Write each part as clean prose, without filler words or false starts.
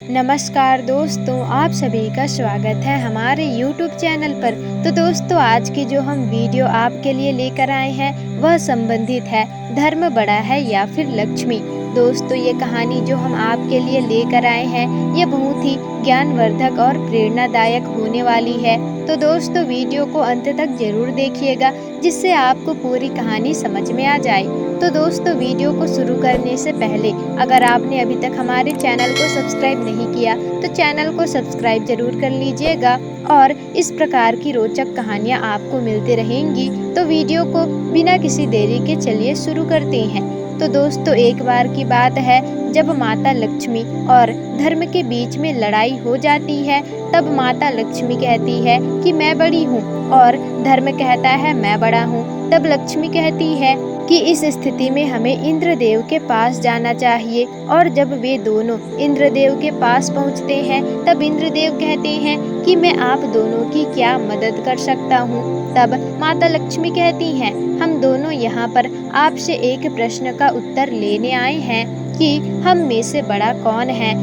नमस्कार दोस्तों, आप सभी का स्वागत है हमारे YouTube चैनल पर। तो दोस्तों, आज की जो हम वीडियो आपके लिए लेकर आए हैं वह संबंधित है धर्म बड़ा है या फिर लक्ष्मी। दोस्तों, ये कहानी जो हम आपके लिए लेकर आए हैं ये बहुत ही ज्ञानवर्धक और प्रेरणादायक होने वाली है। तो दोस्तों, वीडियो को अंत तक जरूर देखिएगा जिससे आपको पूरी कहानी समझ में आ जाए। तो दोस्तों, वीडियो को शुरू करने से पहले अगर आपने अभी तक हमारे चैनल को सब्सक्राइब नहीं किया तो चैनल को सब्सक्राइब जरूर कर लीजिएगा और इस प्रकार की रोचक कहानियाँ आपको मिलती रहेंगी। तो वीडियो को बिना किसी देरी के चलिए शुरू करते हैं। तो दोस्तों, एक बार की बात है जब माता लक्ष्मी और धर्म के बीच में लड़ाई हो जाती है। तब माता लक्ष्मी कहती है कि मैं बड़ी हूँ और धर्म कहता है मैं बड़ा हूँ। तब लक्ष्मी कहती है कि इस स्थिति में हमें इंद्रदेव के पास जाना चाहिए। और जब वे दोनों इंद्रदेव के पास पहुँचते हैं तब इंद्रदेव कहते हैं कि मैं आप दोनों की क्या मदद कर सकता हूँ। तब माता लक्ष्मी कहती हैं, हम दोनों यहाँ पर आपसे एक प्रश्न का उत्तर लेने आए हैं कि हम में से बड़ा कौन है,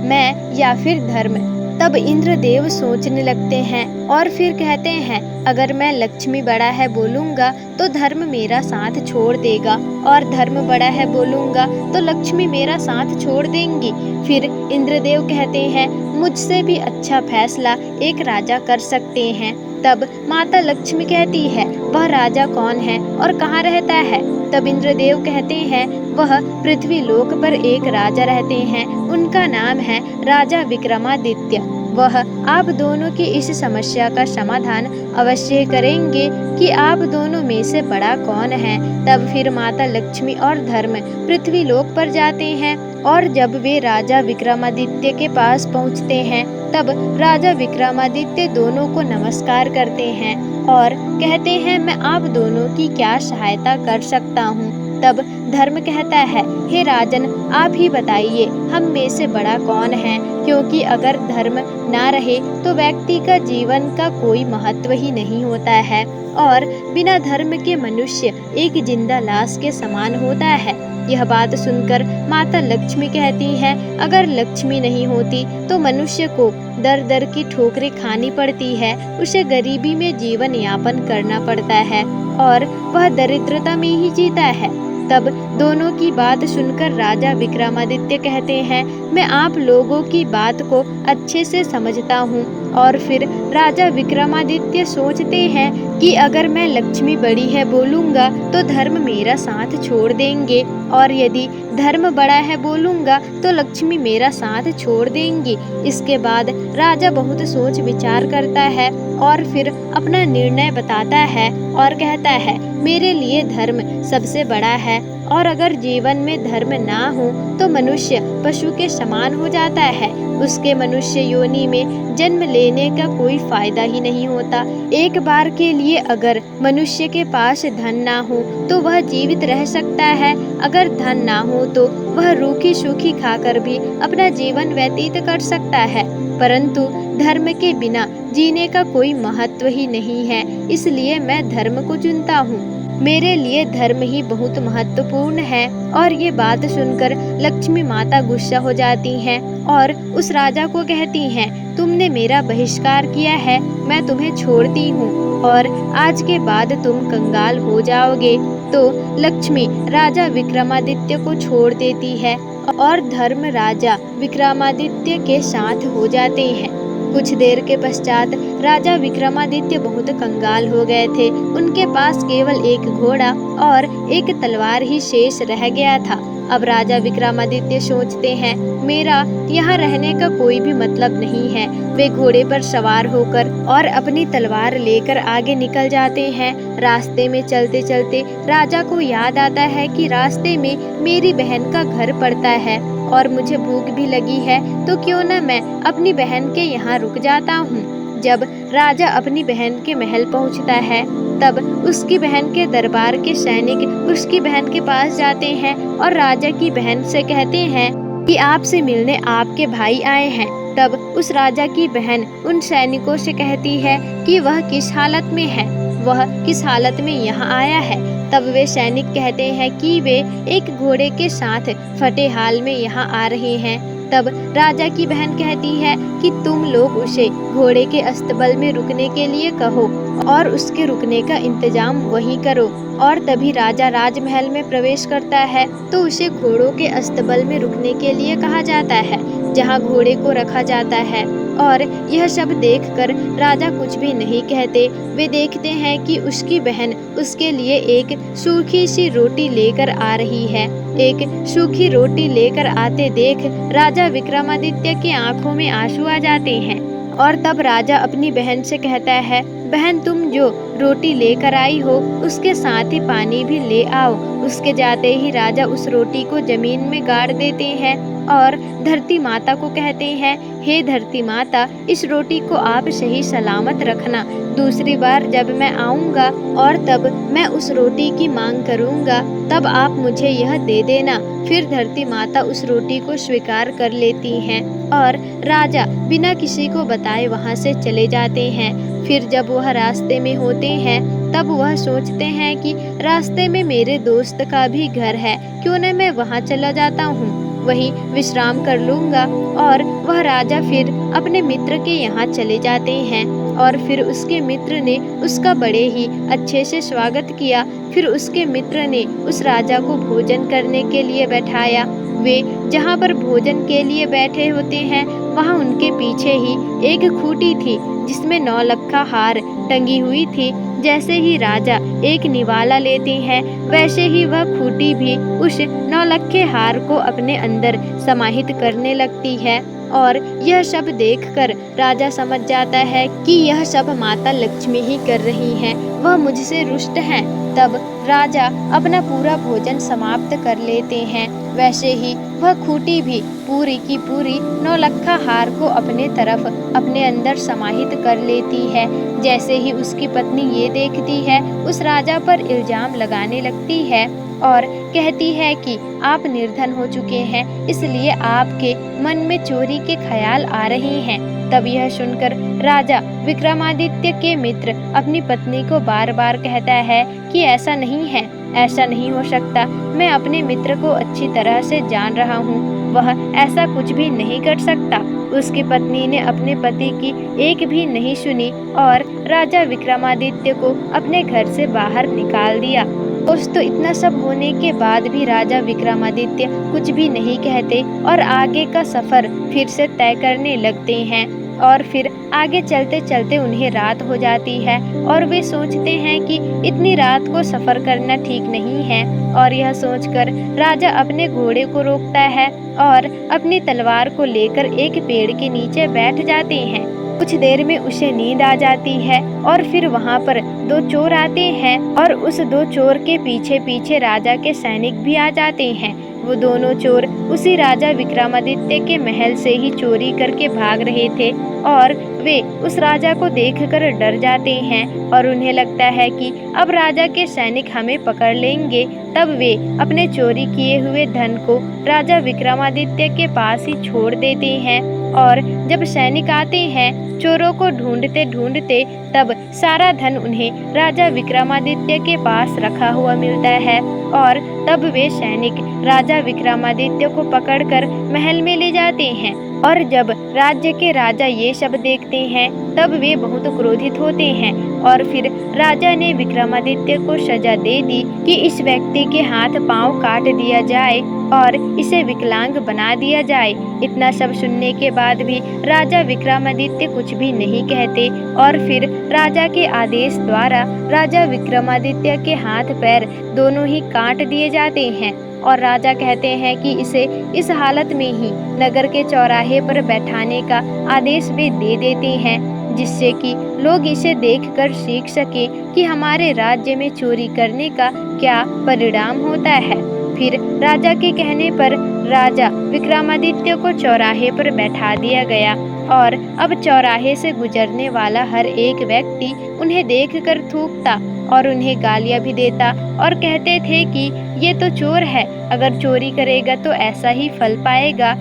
मैं या फिर धर्म। तब इंद्रदेव सोचने लगते हैं और फिर कहते हैं, अगर मैं लक्ष्मी बड़ा है बोलूँगा तो धर्म मेरा साथ छोड़ देगा और धर्म बड़ा है बोलूँगा तो लक्ष्मी मेरा साथ छोड़ देंगी। फिर इंद्रदेव कहते हैं, मुझसे भी अच्छा फैसला एक राजा कर सकते हैं। तब माता लक्ष्मी कहती है, वह राजा कौन है और कहाँ रहता है। तब इंद्रदेव कहते हैं, वह पृथ्वी लोक पर एक राजा रहते हैं, उनका नाम है राजा विक्रमादित्य। वह आप दोनों की इस समस्या का समाधान अवश्य करेंगे कि आप दोनों में से बड़ा कौन है। तब फिर माता लक्ष्मी और धर्म पृथ्वी लोक पर जाते हैं और जब वे राजा विक्रमादित्य के पास पहुंचते हैं तब राजा विक्रमादित्य दोनों को नमस्कार करते हैं और कहते हैं, मैं आप दोनों की क्या सहायता कर सकता हूँ। तब धर्म कहता है, हे राजन, आप ही बताइए हम में से बड़ा कौन है, क्योंकि अगर धर्म ना रहे तो व्यक्ति का जीवन का कोई महत्व ही नहीं होता है और बिना धर्म के मनुष्य एक जिंदा लाश के समान होता है। यह बात सुनकर माता लक्ष्मी कहती हैं, अगर लक्ष्मी नहीं होती तो मनुष्य को दर दर की ठोकरें खानी पड़ती है, उसे गरीबी में जीवन यापन करना पड़ता है और वह दरिद्रता में ही जीता है। तब दोनों की बात सुनकर राजा विक्रमादित्य कहते हैं, मैं आप लोगों की बात को अच्छे से समझता हूँ। और फिर राजा विक्रमादित्य सोचते हैं कि अगर मैं लक्ष्मी बड़ी है बोलूँगा तो धर्म मेरा साथ छोड़ देंगे और यदि धर्म बड़ा है बोलूँगा तो लक्ष्मी मेरा साथ छोड़ देंगी। इसके बाद राजा बहुत सोच विचार करता है और फिर अपना निर्णय बताता है और कहता है, मेरे लिए धर्म सबसे बड़ा है और अगर जीवन में धर्म ना हो तो मनुष्य पशु के समान हो जाता है, उसके मनुष्य योनि में जन्म लेने का कोई फायदा ही नहीं होता। एक बार के लिए अगर मनुष्य के पास धन ना हो तो वह जीवित रह सकता है, अगर धन ना हो तो वह रूखी सूखी खाकर भी अपना जीवन व्यतीत कर सकता है, परंतु धर्म के बिना जीने का कोई महत्व ही नहीं है। इसलिए मैं धर्म को चुनता हूँ, मेरे लिए धर्म ही बहुत महत्वपूर्ण है। और ये बात सुनकर लक्ष्मी माता गुस्सा हो जाती हैं और उस राजा को कहती हैं, तुमने मेरा बहिष्कार किया है, मैं तुम्हें छोड़ती हूँ और आज के बाद तुम कंगाल हो जाओगे। तो लक्ष्मी राजा विक्रमादित्य को छोड़ देती है और धर्म राजा विक्रमादित्य के साथ हो जाते हैं। कुछ देर के पश्चात राजा विक्रमादित्य बहुत कंगाल हो गए थे। उनके पास केवल एक घोड़ा और एक तलवार ही शेष रह गया था। अब राजा विक्रमादित्य सोचते हैं, मेरा यहाँ रहने का कोई भी मतलब नहीं है। वे घोड़े पर सवार होकर और अपनी तलवार लेकर आगे निकल जाते हैं। रास्ते में चलते चलते राजा को याद आता है कि रास्ते में मेरी बहन का घर पड़ता है और मुझे भूख भी लगी है, तो क्यों न मैं अपनी बहन के यहाँ रुक जाता हूँ। जब राजा अपनी बहन के महल पहुँचता है तब उसकी बहन के दरबार के सैनिक उसकी बहन के पास जाते हैं और राजा की बहन से कहते हैं कि आपसे मिलने आपके भाई आए हैं। तब उस राजा की बहन उन सैनिकों से कहती है कि वह किस हालत में है, वह किस हालत में यहाँ आया है। तब वे सैनिक कहते हैं कि वे एक घोड़े के साथ फटे हाल में यहाँ आ रहे हैं। तब राजा की बहन कहती है कि तुम लोग उसे घोड़े के अस्तबल में रुकने के लिए कहो और उसके रुकने का इंतजाम वहीं करो। और तभी राजा राजमहल में प्रवेश करता है तो उसे घोड़ों के अस्तबल में रुकने के लिए कहा जाता है, जहाँ घोड़े को रखा जाता है। और यह सब देखकर राजा कुछ भी नहीं कहते। वे देखते हैं कि उसकी बहन उसके लिए एक सूखी सी रोटी लेकर आ रही है। एक सूखी रोटी लेकर आते देख राजा विक्रमादित्य की आंखों में आंसू आ जाते हैं। और तब राजा अपनी बहन से कहता है, बहन तुम जो रोटी लेकर आई हो उसके साथ ही पानी भी ले आओ। उसके जाते ही राजा उस रोटी को जमीन में गाड़ देते हैं और धरती माता को कहते हैं, हे धरती माता, इस रोटी को आप सही सलामत रखना। दूसरी बार जब मैं आऊँगा और तब मैं उस रोटी की मांग करूँगा तब आप मुझे यह दे देना। फिर धरती माता उस रोटी को स्वीकार कर लेती हैं और राजा बिना किसी को बताए वहाँ से चले जाते हैं। फिर जब वह रास्ते में होते हैं तब वह सोचते हैं कि रास्ते में मेरे दोस्त का भी घर है, क्यों न मैं वहाँ चला जाता हूँ, वहीं विश्राम कर लूँगा। और वह राजा फिर अपने मित्र के यहाँ चले जाते हैं और फिर उसके मित्र ने उसका बड़े ही अच्छे से स्वागत किया। फिर उसके मित्र ने उस राजा को भोजन करने के लिए बैठाया। वे जहाँ पर भोजन के लिए बैठे होते हैं वहाँ उनके पीछे ही एक खूंटी थी जिसमें 9 लक्खा हार टंगी हुई थी। जैसे ही राजा एक निवाला लेते हैं वैसे ही वह खूंटी भी उस 9 लखे हार को अपने अंदर समाहित करने लगती है। और यह सब देखकर राजा समझ जाता है कि यह सब माता लक्ष्मी ही कर रही हैं, वह मुझसे रुष्ट हैं। तब राजा अपना पूरा भोजन समाप्त कर लेते हैं। वैसे ही वह खूंटी भी पूरी की पूरी 9 लखा हार को अपने तरफ अपने अंदर समाहित कर लेती है। जैसे ही उसकी पत्नी ये देखती है उस राजा पर इल्जाम लगाने लगती है और कहती है कि आप निर्धन हो चुके हैं, इसलिए आपके मन में चोरी के ख्याल आ रहे हैं। तब यह सुनकर राजा विक्रमादित्य के मित्र अपनी पत्नी को बार बार कहता है कि ऐसा नहीं है, ऐसा नहीं हो सकता, मैं अपने मित्र को अच्छी तरह से जान रहा हूँ, वह ऐसा कुछ भी नहीं कर सकता। उसकी पत्नी ने अपने पति की एक भी नहीं सुनी और राजा विक्रमादित्य को अपने घर से बाहर निकाल दिया। दोस्तों, इतना सब होने के बाद भी राजा विक्रमादित्य कुछ भी नहीं कहते और आगे का सफर फिर से तय करने लगते हैं। और फिर आगे चलते चलते उन्हें रात हो जाती है और वे सोचते हैं कि इतनी रात को सफर करना ठीक नहीं है। और यह सोचकर राजा अपने घोड़े को रोकता है और अपनी तलवार को लेकर एक पेड़ के नीचे बैठ जाते हैं। कुछ देर में उसे नींद आ जाती है और फिर वहाँ पर 2 चोर आते हैं और उस 2 चोर के पीछे पीछे राजा के सैनिक भी आ जाते हैं। वो दोनों चोर उसी राजा विक्रमादित्य के महल से ही चोरी करके भाग रहे थे और वे उस राजा को देखकर डर जाते हैं और उन्हें लगता है कि अब राजा के सैनिक हमें पकड़ लेंगे। तब वे अपने चोरी किए हुए धन को राजा विक्रमादित्य के पास ही छोड़ देते हैं। और जब सैनिक आते हैं चोरों को ढूंढते ढूंढते तब सारा धन उन्हें राजा विक्रमादित्य के पास रखा हुआ मिलता है। और तब वे सैनिक राजा विक्रमादित्य को पकड़कर महल में ले जाते हैं। और जब राज्य के राजा ये सब देखते हैं तब वे बहुत क्रोधित होते हैं और फिर राजा ने विक्रमादित्य को सजा दे दी कि इस व्यक्ति के हाथ पांव काट दिया जाए और इसे विकलांग बना दिया जाए। इतना सब सुनने के बाद भी राजा विक्रमादित्य कुछ भी नहीं कहते और फिर राजा के आदेश द्वारा राजा विक्रमादित्य के हाथ पैर दोनों ही काट दिए जाते हैं। और राजा कहते हैं कि इसे इस हालत में ही नगर के चौराहे पर बैठाने का आदेश भी दे देते हैं, जिससे कि लोग इसे देखकर सीख सके कि हमारे राज्य में चोरी करने का क्या परिणाम होता है। फिर राजा के कहने पर राजा विक्रमादित्य को चौराहे पर बैठा दिया गया और अब चौराहे से गुजरने वाला हर एक व्यक्ति उन्हें देखकर थूकता और उन्हें गालियां भी देता और कहते थे कि ये तो चोर है, अगर चोरी करेगा तो ऐसा ही फल पाएगा,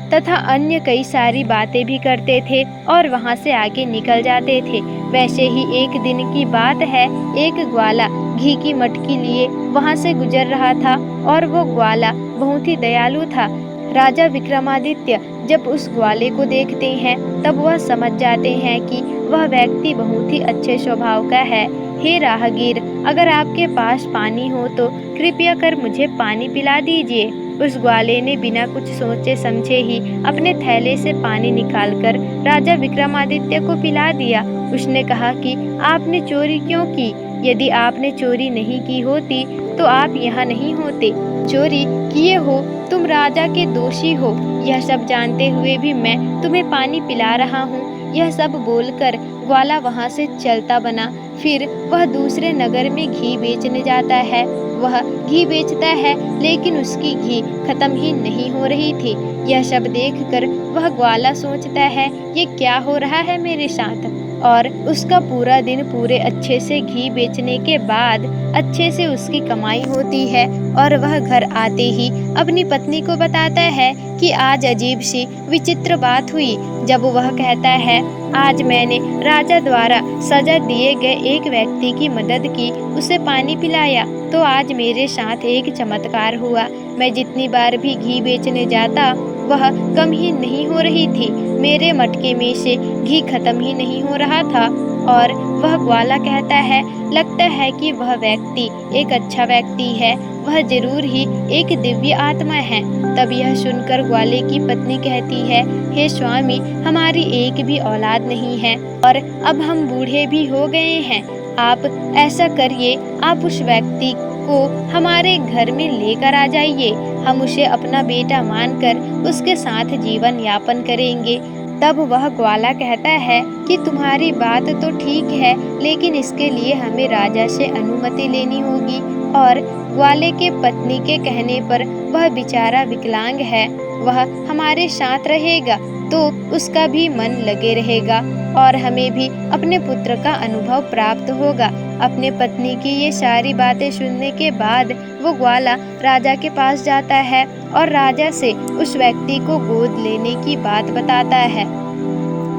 तथा अन्य कई सारी बातें भी करते थे और वहां से आगे निकल जाते थे। वैसे ही एक दिन की बात है, एक ग्वाला घी की मटकी लिए वहां से गुजर रहा था और वो ग्वाला बहुत ही दयालु था। राजा विक्रमादित्य जब उस ग्वाले को देखते हैं तब वह समझ जाते हैं कि वह व्यक्ति बहुत ही अच्छे स्वभाव का है। हे राहगीर, अगर आपके पास पानी हो तो कृपया कर मुझे पानी पिला दीजिए। उस ग्वाले ने बिना कुछ सोचे समझे ही अपने थैले से पानी निकालकर राजा विक्रमादित्य को पिला दिया। उसने कहा कि आपने चोरी क्यों की? यदि आपने चोरी नहीं की होती तो आप यहाँ नहीं होते। चोरी किए हो, तुम राजा के दोषी हो। यह सब जानते हुए भी मैं तुम्हें पानी पिला रहा हूँ। यह सब बोलकर ग्वाला वहाँ से चलता बना। फिर वह दूसरे नगर में घी बेचने जाता है। वह घी बेचता है लेकिन उसकी घी खत्म ही नहीं हो रही थी। यह सब देखकर वह ग्वाला सोचता है, ये क्या हो रहा है मेरे साथ। और उसका पूरा दिन पूरे अच्छे से घी बेचने के बाद अच्छे से उसकी कमाई होती है और वह घर आते ही अपनी पत्नी को बताता है कि आज अजीब सी विचित्र बात हुई। जब वह कहता है, आज मैंने राजा द्वारा सजा दिए गए एक व्यक्ति की मदद की, उसे पानी पिलाया, तो आज मेरे साथ एक चमत्कार हुआ। मैं जितनी बार भी घी बेचने जाता वह कम ही नहीं हो रही थी। मेरे मटके में से घी खत्म ही नहीं हो रहा था। और वह ग्वाला कहता है, लगता है कि वह व्यक्ति एक अच्छा व्यक्ति है, वह जरूर ही एक दिव्य आत्मा है। तब यह सुनकर ग्वाले की पत्नी कहती है, हे स्वामी, हमारी एक भी औलाद नहीं है और अब हम बूढ़े भी हो गए हैं। आप ऐसा करिए, आप उस व्यक्ति को हमारे घर में लेकर आ जाइए। हम उसे अपना बेटा मानकर उसके साथ जीवन यापन करेंगे। तब वह ग्वाला कहता है कि तुम्हारी बात तो ठीक है, लेकिन इसके लिए हमें राजा से अनुमति लेनी होगी। और ग्वाले के पत्नी के कहने पर वह बेचारा विकलांग है, वह हमारे साथ रहेगा तो उसका भी मन लगे रहेगा और हमें भी अपने पुत्र का अनुभव प्राप्त होगा। अपने पत्नी की ये सारी बातें सुनने के बाद वो ग्वाला राजा के पास जाता है और राजा से उस व्यक्ति को गोद लेने की बात बताता है।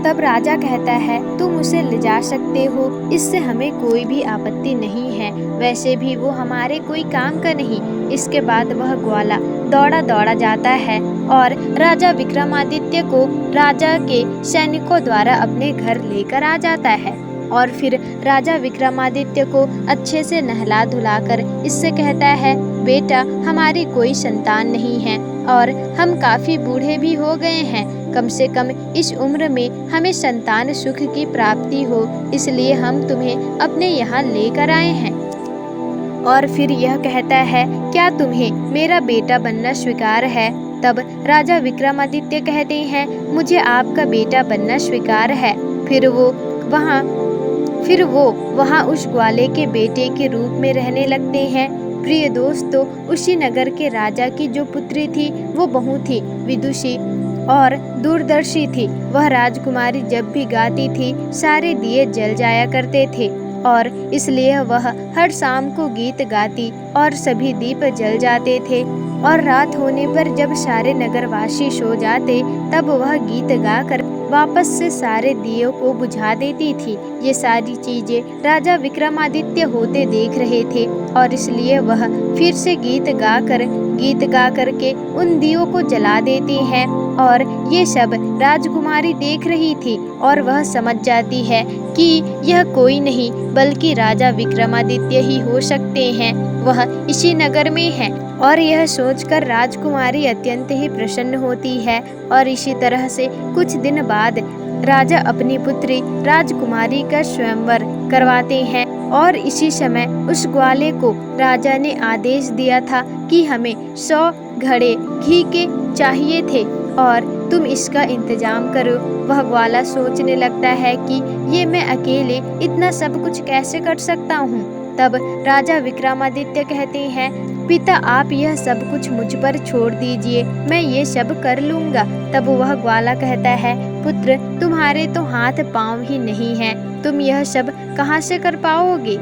तब राजा कहता है, तुम उसे ले जा सकते हो, इससे हमें कोई भी आपत्ति नहीं है। वैसे भी वो हमारे कोई काम का नहीं। इसके बाद वह ग्वाला दौड़ा दौड़ा जाता है और राजा विक्रमादित्य को राजा के सैनिकों द्वारा अपने घर लेकर आ जाता है। और फिर राजा विक्रमादित्य को अच्छे से नहला धुलाकर इससे कहता है, बेटा, हमारी कोई संतान नहीं है और हम काफी बूढ़े भी हो गए हैं। कम से कम इस उम्र में हमें संतान सुख की प्राप्ति हो, इसलिए हम तुम्हें अपने यहाँ लेकर आए हैं। और फिर यह कहता है, क्या तुम्हें मेरा बेटा बनना स्वीकार है? तब राजा विक्रमादित्य कहते हैं, मुझे आपका बेटा बनना स्वीकार है। फिर वो वहाँ उस ग्वाले के बेटे के रूप में रहने लगते हैं। प्रिय दोस्तों, उसी नगर के राजा की जो पुत्री थी वो बहुत ही विदुषी और दूरदर्शी थी। वह राजकुमारी जब भी गाती थी सारे दिए जल जाया करते थे और इसलिए वह हर शाम को गीत गाती और सभी दीप जल जाते थे। और रात होने पर जब सारे नगरवासी सो जाते तब वह गीत गाकर वापस से सारे दियों को बुझा देती थी। ये सारी चीजें राजा विक्रमादित्य होते देख रहे थे और इसलिए वह फिर से गीत गा कर के उन दियों को जला देती हैं। और ये सब राजकुमारी देख रही थी और वह समझ जाती है कि यह कोई नहीं बल्कि राजा विक्रमादित्य ही हो सकते हैं, वह इसी नगर में है। और यह सोचकर राजकुमारी अत्यंत ही प्रसन्न होती है। और इसी तरह से कुछ दिन बाद राजा अपनी पुत्री राजकुमारी का स्वयंवर करवाते हैं। और इसी समय उस ग्वाले को राजा ने आदेश दिया था कि हमें 100 घड़े घी के चाहिए थे और तुम इसका इंतजाम करो। वह ग्वाला सोचने लगता है कि ये मैं अकेले इतना सब कुछ कैसे कर सकता हूँ। तब राजा विक्रमादित्य कहते हैं, पिता, आप यह सब कुछ मुझ पर छोड़ दीजिए, मैं ये सब कर लूँगा। तब वह ग्वाला कहता है, पुत्र, तुम्हारे तो हाथ पाँव ही नहीं हैं, तुम यह सब कहाँ से कर पाओगे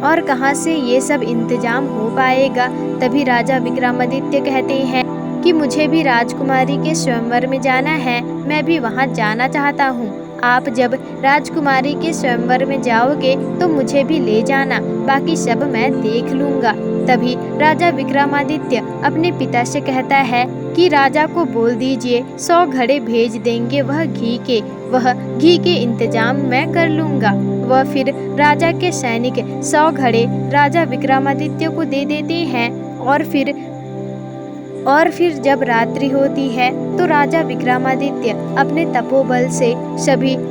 और कहाँ से ये सब इंतजाम हो पाएगा। तभी राजा विक्रमादित्य कहते हैं कि मुझे भी राजकुमारी के स्वयंवर में जाना है, मैं भी वहाँ जाना चाहता हूँ। आप जब राजकुमारी के स्वयंवर में जाओगे तो मुझे भी ले जाना, बाकी सब मैं देख लूँगा। तभी राजा विक्रमादित्य अपने पिता से कहता है कि राजा को बोल दीजिए 100 घड़े भेज देंगे वह घी के इंतजाम मैं कर लूँगा। वह फिर राजा के सैनिक 100 घड़े राजा विक्रमादित्य को दे देते हैं और फिर जब रात्रि होती है तो राजा विक्रमादित्य अपने तपोबल से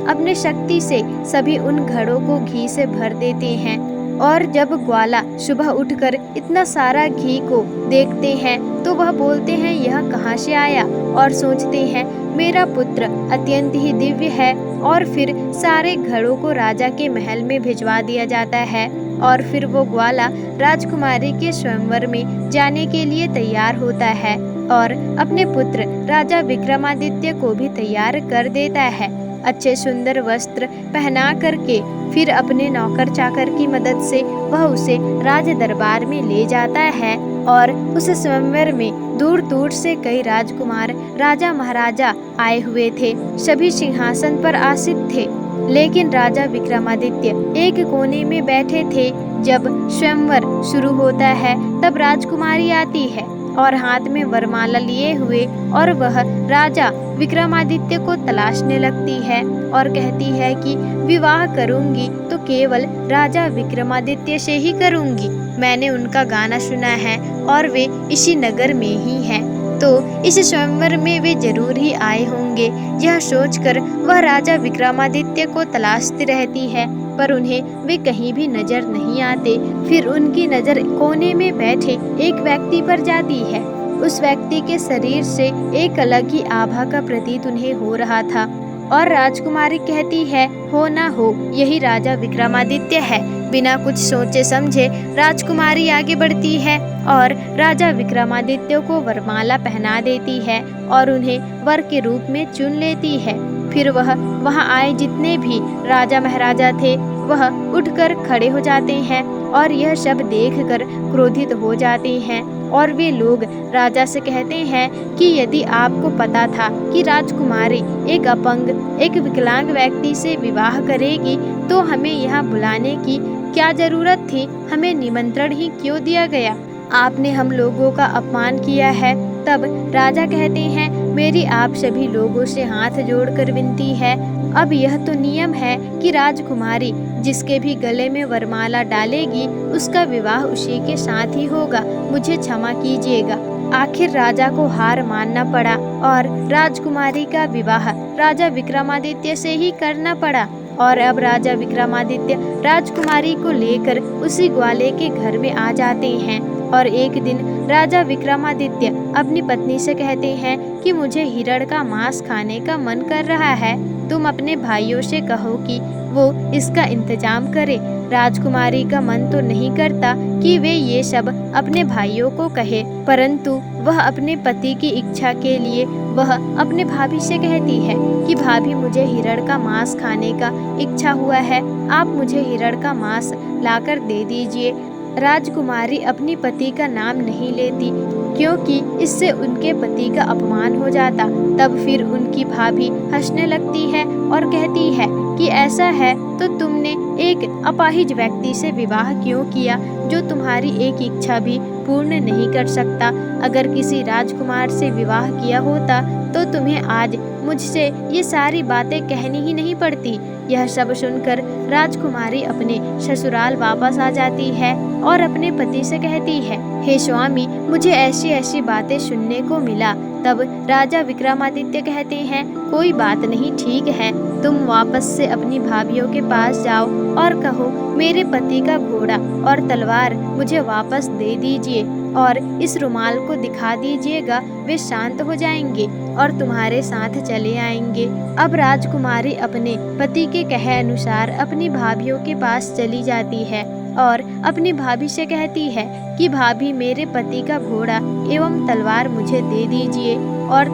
अपने शक्ति से सभी उन घड़ों को घी से भर देते हैं। और जब ग्वाला सुबह उठकर इतना सारा घी को देखते हैं तो वह बोलते हैं यह कहाँ से आया, और सोचते हैं मेरा पुत्र अत्यंत ही दिव्य है। और फिर सारे घड़ों को राजा के महल में भिजवा दिया जाता है और फिर वो ग्वाला राजकुमारी के स्वयंवर में जाने के लिए तैयार होता है और अपने पुत्र राजा विक्रमादित्य को भी तैयार कर देता है। अच्छे सुंदर वस्त्र पहना करके फिर अपने नौकर चाकर की मदद से वह उसे राज दरबार में ले जाता है और उस स्वयंवर में दूर दूर से कई राजकुमार राजा महाराजा आए हुए थे। सभी सिंहासन पर आसीन थे, लेकिन राजा विक्रमादित्य एक कोने में बैठे थे। जब स्वयंवर शुरू होता है तब राजकुमारी आती है और हाथ में वरमाला लिए हुए और वह राजा विक्रमादित्य को तलाशने लगती है और कहती है कि विवाह करूंगी तो केवल राजा विक्रमादित्य से ही करूंगी। मैंने उनका गाना सुना है और वे इसी नगर में ही हैं, तो इस स्वयंवर में वे जरूर ही आए होंगे। यह सोचकर वह राजा विक्रमादित्य को तलाशती रहती है, पर उन्हें वे कहीं भी नजर नहीं आते। फिर उनकी नजर कोने में बैठे एक व्यक्ति पर जाती है। उस व्यक्ति के शरीर से एक अलग ही आभा का प्रतीत उन्हें हो रहा था और राजकुमारी कहती है हो ना हो यही राजा विक्रमादित्य है। बिना कुछ सोचे समझे राजकुमारी आगे बढ़ती है और राजा विक्रमादित्य को वरमाला पहना देती है और उन्हें वर के रूप में चुन लेती है। फिर वह वहां आए जितने भी राजा महाराजा थे वह उठकर खड़े हो जाते हैं और यह सब देखकर क्रोधित हो जाते हैं और वे लोग राजा से कहते हैं कि यदि आपको पता था कि राजकुमारी एक अपंग एक विकलांग व्यक्ति से विवाह करेगी तो हमें यहाँ बुलाने की क्या जरूरत थी, हमें निमंत्रण ही क्यों दिया गया, आपने हम लोगों का अपमान किया है। तब राजा कहते हैं मेरी आप सभी लोगों से हाथ जोड़कर विनती है, अब यह तो नियम है कि राजकुमारी जिसके भी गले में वरमाला डालेगी उसका विवाह उसी के साथ ही होगा, मुझे क्षमा कीजिएगा। आखिर राजा को हार मानना पड़ा और राजकुमारी का विवाह राजा विक्रमादित्य से ही करना पड़ा। और अब राजा विक्रमादित्य राजकुमारी को लेकर उसी ग्वाले के घर में आ जाते हैं और एक दिन राजा विक्रमादित्य अपनी पत्नी से कहते हैं कि मुझे हिरण का मांस खाने का मन कर रहा है, तुम अपने भाइयों से कहो कि वो इसका इंतजाम करे। राजकुमारी का मन तो नहीं करता कि वे ये सब अपने भाइयों को कहे, परंतु वह अपने पति की इच्छा के लिए वह अपने भाभी से कहती है कि भाभी मुझे हिरण का मांस खाने का इच्छा हुआ है, आप मुझे हिरण का मांस लाकर दे दीजिए। राजकुमारी अपनी पति का नाम नहीं लेती क्योंकि इससे उनके पति का अपमान हो जाता। तब फिर उनकी भाभी हंसने लगती है और कहती है कि ऐसा है तो तुमने एक अपाहिज व्यक्ति से विवाह क्यों किया जो तुम्हारी एक इच्छा भी पूर्ण नहीं कर सकता। अगर किसी राजकुमार से विवाह किया होता तो तुम्हें आज मुझसे ये सारी बातें कहनी ही नहीं पड़ती। यह सब सुनकर राजकुमारी अपने ससुराल वापस आ जाती है और अपने पति से कहती है हे स्वामी, मुझे ऐसी ऐसी बातें सुनने को मिला। तब राजा विक्रमादित्य कहते हैं कोई बात नहीं, ठीक है, तुम वापस से अपनी भाभियों के पास जाओ और कहो मेरे पति का घोड़ा और तलवार मुझे वापस दे दीजिए और इस रुमाल को दिखा दीजिएगा, वे शांत हो जाएंगे और तुम्हारे साथ चले आएंगे। अब राजकुमारी अपने पति के कहे अनुसार अपनी भाभियों के पास चली जाती है और अपनी भाभी से कहती है कि भाभी मेरे पति का घोड़ा एवं तलवार मुझे दे दीजिए। और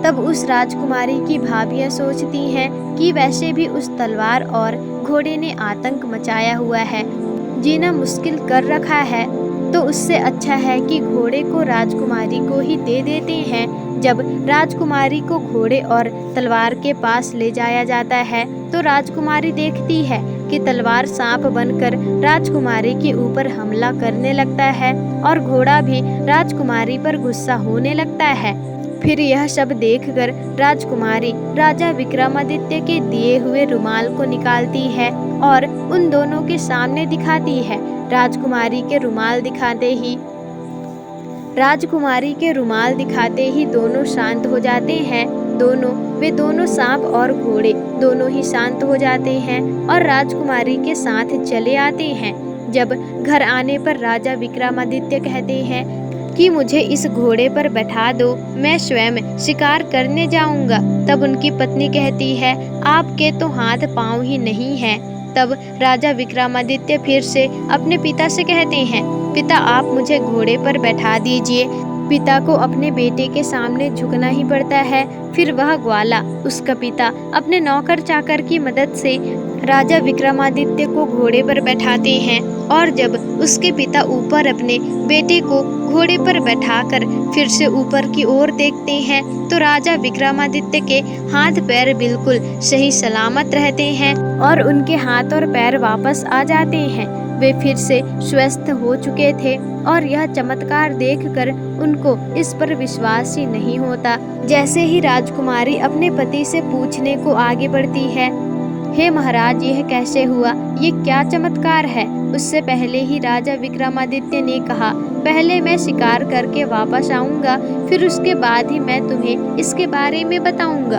तब उस राजकुमारी की भाभियां सोचती हैं कि वैसे भी उस तलवार और घोड़े ने आतंक मचाया हुआ है, जीना मुश्किल कर रखा है, तो उससे अच्छा है कि घोड़े को राजकुमारी को ही दे देते हैं। जब राजकुमारी को घोड़े और तलवार के पास ले जाया जाता है तो राजकुमारी देखती है कि तलवार सांप बनकर राजकुमारी के ऊपर हमला करने लगता है और घोड़ा भी राजकुमारी पर गुस्सा होने लगता है। फिर यह सब देखकर राजकुमारी राजा विक्रमादित्य के दिए हुए रुमाल को निकालती है और उन दोनों के सामने दिखाती है। राजकुमारी के रुमाल दिखाते ही दोनों शांत हो जाते हैं। वे दोनों सांप और घोड़े दोनों ही शांत हो जाते हैं और राजकुमारी के साथ चले आते हैं। जब घर आने पर राजा विक्रमादित्य कहते हैं कि मुझे इस घोड़े पर बैठा दो, मैं स्वयं शिकार करने जाऊंगा। तब उनकी पत्नी कहती है, आपके तो हाथ पांव ही नहीं हैं। तब राजा विक्रमादित्य फिर से अपने पिता से कहते हैं, पिता आप मुझे घोड़े पर बैठा दीजिए। पिता को अपने बेटे के सामने झुकना ही पड़ता है। फिर वह ग्वाला, उसका पिता, अपने नौकर चाकर की मदद से राजा विक्रमादित्य को घोड़े पर बैठाते हैं और जब उसके पिता ऊपर अपने बेटे को घोड़े पर बैठाकर फिर से ऊपर की ओर देखते हैं तो राजा विक्रमादित्य के हाथ पैर बिल्कुल सही सलामत रहते हैं और उनके हाथ और पैर वापस आ जाते हैं। वे फिर से स्वस्थ हो चुके थे और यह चमत्कार देखकर उनको इस पर विश्वास ही नहीं होता। जैसे ही राजकुमारी अपने पति से पूछने को आगे बढ़ती है, हे महाराज यह कैसे हुआ, ये क्या चमत्कार है? उससे पहले ही राजा विक्रमादित्य ने कहा, पहले मैं शिकार करके वापस आऊंगा, फिर उसके बाद ही मैं तुम्हें इसके बारे में बताऊंगा।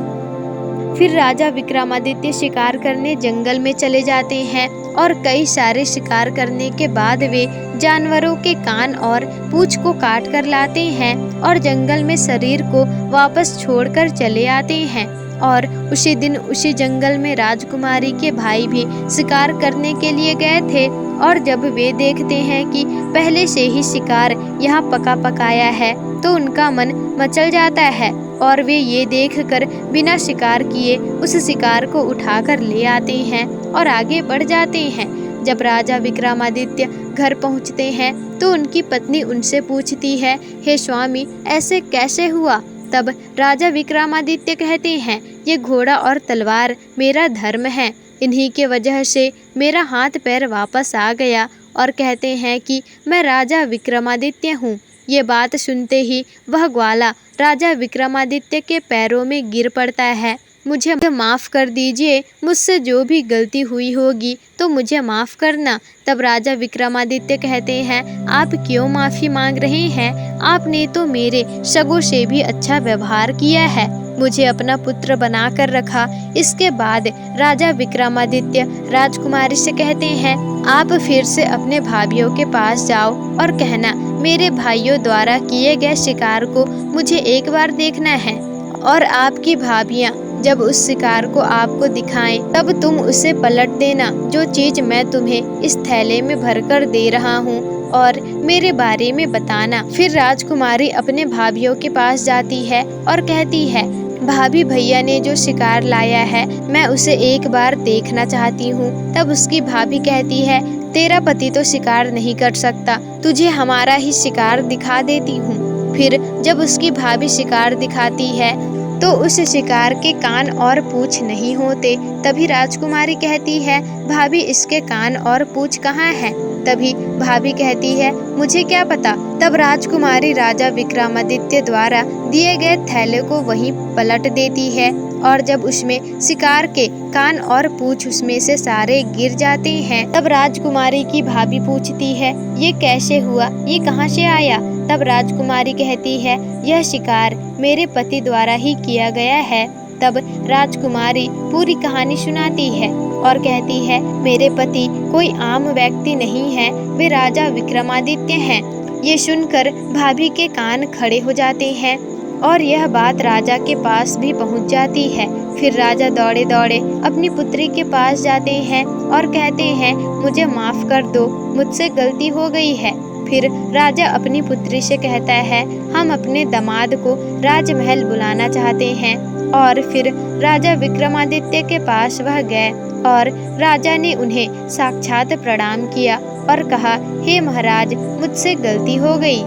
फिर राजा विक्रमादित्य शिकार करने जंगल में चले जाते हैं और कई सारे शिकार करने के बाद वे जानवरों के कान और पूंछ को काट कर लाते हैं और जंगल में शरीर को वापस छोड़कर चले आते हैं। और उसी दिन उसी जंगल में राजकुमारी के भाई भी शिकार करने के लिए गए थे और जब वे देखते हैं कि पहले से ही शिकार यहाँ पका पकाया है तो उनका मन मचल जाता है और वे ये देखकर बिना शिकार किए उस शिकार को उठाकर ले आते हैं और आगे बढ़ जाते हैं। जब राजा विक्रमादित्य घर पहुँचते हैं तो उनकी पत्नी उनसे पूछती है, हे स्वामी ऐसे कैसे हुआ? तब राजा विक्रमादित्य कहते हैं, ये घोड़ा और तलवार मेरा धर्म है, इन्हीं के वजह से मेरा हाथ पैर वापस आ गया। और कहते हैं कि मैं राजा विक्रमादित्य हूँ। ये बात सुनते ही वह ग्वाला राजा विक्रमादित्य के पैरों में गिर पड़ता है। मुझे माफ़ कर दीजिए, मुझसे जो भी गलती हुई होगी तो मुझे माफ़ करना। तब राजा विक्रमादित्य कहते हैं, आप क्यों माफ़ी मांग रहे हैं? आपने तो मेरे सगों से भी अच्छा व्यवहार किया है, मुझे अपना पुत्र बनाकर रखा। इसके बाद राजा विक्रमादित्य राजकुमारी से कहते हैं, आप फिर से अपने भाइयों के पास जाओ और कहना, मेरे भाइयों द्वारा किए गए शिकार को मुझे एक बार देखना है और आपकी भाभियाँ जब उस शिकार को आपको दिखाएं तब तुम उसे पलट देना। जो चीज़ मैं तुम्हें इस थैले में भरकर दे रहा हूँ और मेरे बारे में बताना। फिर राजकुमारी अपने भाभियों के पास जाती है और कहती है, भाभी भैया ने जो शिकार लाया है मैं उसे एक बार देखना चाहती हूँ। तब उसकी भाभी कहती है, तेरा पति तो शिकार नहीं कर सकता, तुझे हमारा ही शिकार दिखा देती हूँ। फिर जब उसकी भाभी शिकार दिखाती है तो उस शिकार के कान और पूंछ नहीं होते। तभी राजकुमारी कहती है, भाभी इसके कान और पूंछ कहाँ हैं? तभी भाभी कहती है, मुझे क्या पता। तब राजकुमारी राजा विक्रमादित्य द्वारा दिए गए थैले को वहीं पलट देती है और जब उसमें शिकार के कान और पूंछ उसमें से सारे गिर जाते हैं तब राजकुमारी की भाभी पूछती है, ये कैसे हुआ, ये कहाँ से आया? तब राजकुमारी कहती है, यह शिकार मेरे पति द्वारा ही किया गया है। तब राजकुमारी पूरी कहानी सुनाती है और कहती है, मेरे पति कोई आम व्यक्ति नहीं है, वे राजा विक्रमादित्य हैं। ये सुनकर भाभी के कान खड़े हो जाते हैं और यह बात राजा के पास भी पहुंच जाती है। फिर राजा दौड़े दौड़े अपनी पुत्री के पास जाते हैं और कहते हैं, मुझे माफ़ कर दो, मुझसे गलती हो गई है। फिर राजा अपनी पुत्री से कहता है, हम अपने दामाद को राजमहल बुलाना चाहते हैं। और फिर राजा विक्रमादित्य के पास वह गए और राजा ने उन्हें साक्षात प्रणाम किया और कहा, हे महाराज, मुझसे गलती हो गई।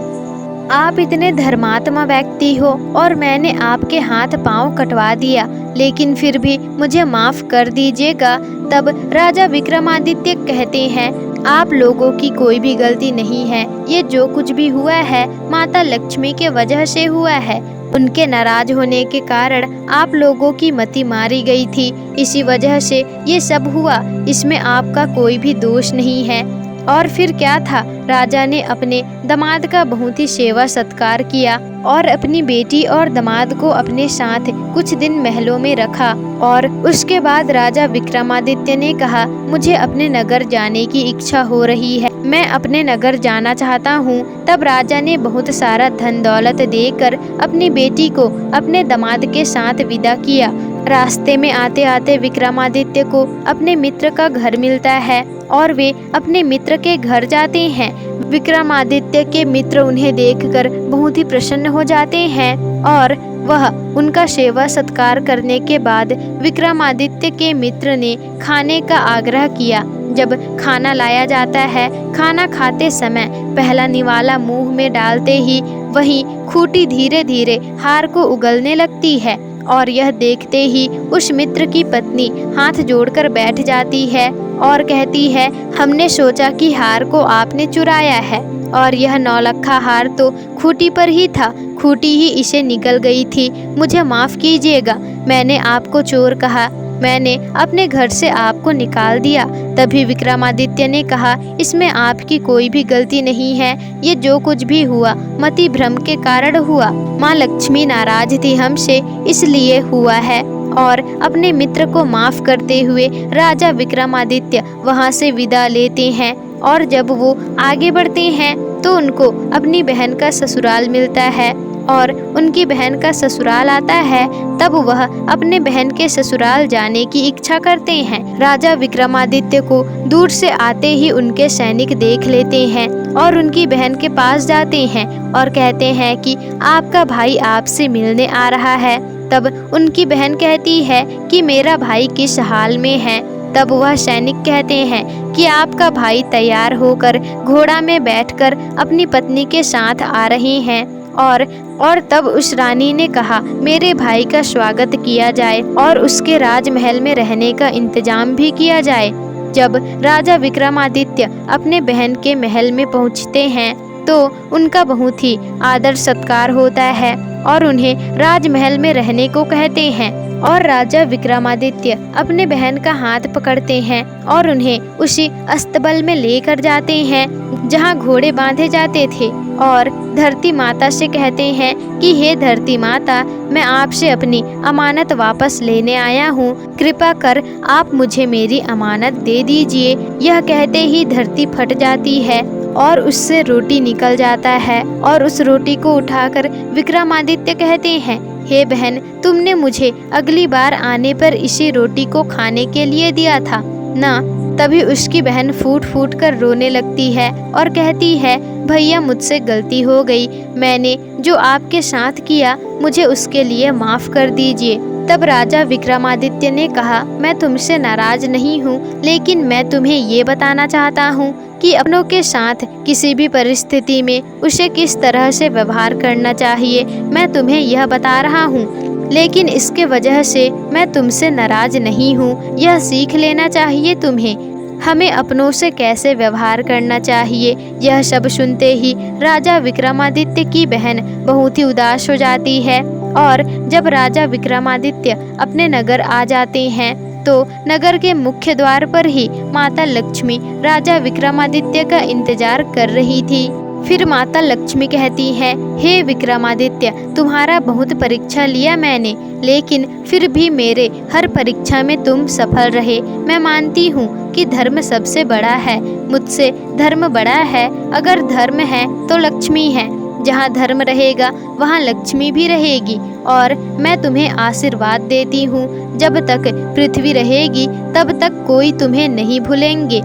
आप इतने धर्मात्मा व्यक्ति हो और मैंने आपके हाथ पांव कटवा दिया, लेकिन फिर भी मुझे माफ कर दीजिएगा। तब राजा विक्रमादित्य कहते हैं, आप लोगों की कोई भी गलती नहीं है। ये जो कुछ भी हुआ है माता लक्ष्मी के वजह से हुआ है। उनके नाराज होने के कारण आप लोगों की मति मारी गई थी, इसी वजह से ये सब हुआ। इसमें आपका कोई भी दोष नहीं है। और फिर क्या था, राजा ने अपने दामाद का बहुत ही सेवा सत्कार किया और अपनी बेटी और दामाद को अपने साथ कुछ दिन महलों में रखा। और उसके बाद राजा विक्रमादित्य ने कहा, मुझे अपने नगर जाने की इच्छा हो रही है, मैं अपने नगर जाना चाहता हूँ। तब राजा ने बहुत सारा धन दौलत देकर अपनी बेटी को अपने दामाद के साथ विदा किया। रास्ते में आते आते विक्रमादित्य को अपने मित्र का घर मिलता है और वे अपने मित्र के घर जाते हैं। विक्रमादित्य के मित्र उन्हें देखकर बहुत ही प्रसन्न हो जाते हैं और वह उनका सेवा सत्कार करने के बाद विक्रमादित्य के मित्र ने खाने का आग्रह किया। जब खाना लाया जाता है, खाना खाते समय पहला निवाला मुंह में डालते ही वही खूंटी धीरे धीरे हार को उगलने लगती है और यह देखते ही उस मित्र की पत्नी हाथ जोड़कर बैठ जाती है और कहती है, हमने सोचा कि हार को आपने चुराया है और यह नौलखा हार तो खूंटी पर ही था, खूंटी ही इसे निगल गई थी। मुझे माफ़ कीजिएगा, मैंने आपको चोर कहा, मैंने अपने घर से आपको निकाल दिया। तभी विक्रमादित्य ने कहा, इसमें आपकी कोई भी गलती नहीं है, ये जो कुछ भी हुआ मति भ्रम के कारण हुआ। माँ लक्ष्मी नाराज थी हमसे, इसलिए हुआ है। और अपने मित्र को माफ करते हुए राजा विक्रमादित्य वहाँ से विदा लेते हैं और जब वो आगे बढ़ते हैं तो उनको अपनी बहन का ससुराल मिलता है और उनकी बहन का ससुराल आता है। तब वह अपने बहन के ससुराल जाने की इच्छा करते हैं। राजा विक्रमादित्य को दूर से आते ही उनके सैनिक देख लेते हैं और उनकी बहन के पास जाते हैं और कहते हैं कि आपका भाई आपसे मिलने आ रहा है। तब उनकी बहन कहती है कि मेरा भाई किस हाल में है। तब वह सैनिक कहते हैं कि आपका भाई तैयार होकर घोड़ा में बैठकर अपनी पत्नी के साथ आ रहे हैं। और तब उस रानी ने कहा, मेरे भाई का स्वागत किया जाए और उसके राजमहल में रहने का इंतजाम भी किया जाए। जब राजा विक्रमादित्य अपने बहन के महल में पहुंचते हैं तो उनका बहुत ही आदर सत्कार होता है और उन्हें राजमहल में रहने को कहते हैं। और राजा विक्रमादित्य अपने बहन का हाथ पकड़ते हैं और उन्हें उसी अस्तबल में लेकर जाते हैं जहां घोड़े बांधे जाते थे और धरती माता से कहते हैं कि हे धरती माता, मैं आपसे अपनी अमानत वापस लेने आया हूँ, कृपा कर आप मुझे मेरी अमानत दे दीजिए। यह कहते ही धरती फट जाती है और उससे रोटी निकल जाता है और उस रोटी को उठाकर विक्रमादित्य कहते हैं, हे बहन, तुमने मुझे अगली बार आने पर इसी रोटी को खाने के लिए दिया था ना। तभी उसकी बहन फूट फूट कर रोने लगती है और कहती है, भैया मुझसे गलती हो गई, मैंने जो आपके साथ किया मुझे उसके लिए माफ़ कर दीजिए। तब राजा विक्रमादित्य ने कहा, मैं तुमसे नाराज नहीं हूँ, लेकिन मैं तुम्हें ये बताना चाहता हूँ कि अपनों के साथ किसी भी परिस्थिति में उसे किस तरह से व्यवहार करना चाहिए। मैं तुम्हें यह बता रहा हूँ, लेकिन इसके वजह से मैं तुमसे नाराज नहीं हूँ। यह सीख लेना चाहिए तुम्हें, हमें अपनों से कैसे व्यवहार करना चाहिए। यह सब सुनते ही राजा विक्रमादित्य की बहन बहुत ही उदास हो जाती है और जब राजा विक्रमादित्य अपने नगर आ जाते हैं तो नगर के मुख्य द्वार पर ही माता लक्ष्मी राजा विक्रमादित्य का इंतजार कर रही थी। फिर माता लक्ष्मी कहती है, हे विक्रमादित्य, तुम्हारा बहुत परीक्षा लिया मैंने, लेकिन फिर भी मेरे हर परीक्षा में तुम सफल रहे। मैं मानती हूँ कि धर्म सबसे बड़ा है, मुझसे धर्म बड़ा है। अगर धर्म है तो लक्ष्मी है, जहाँ धर्म रहेगा वहाँ लक्ष्मी भी रहेगी। और मैं तुम्हें आशीर्वाद देती हूँ, जब तक पृथ्वी रहेगी तब तक कोई तुम्हें नहीं भूलेंगे,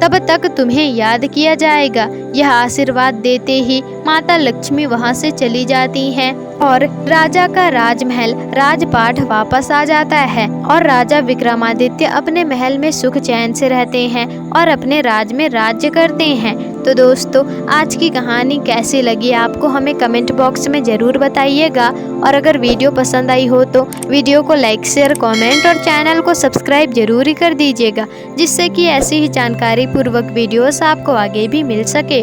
तब तक तुम्हें याद किया जाएगा। यह आशीर्वाद देते ही माता लक्ष्मी वहां से चली जाती हैं और राजा का राजमहल राजपाट वापस आ जाता है और राजा विक्रमादित्य अपने महल में सुख चैन से रहते हैं और अपने राज में राज्य करते हैं। तो दोस्तों, आज की कहानी कैसी लगी आपको हमें कमेंट बॉक्स में ज़रूर बताइएगा और अगर वीडियो पसंद आई हो तो वीडियो को लाइक शेयर कमेंट और चैनल को सब्सक्राइब जरूर ही कर दीजिएगा, जिससे कि ऐसी ही जानकारी पूर्वक वीडियोस आपको आगे भी मिल सके।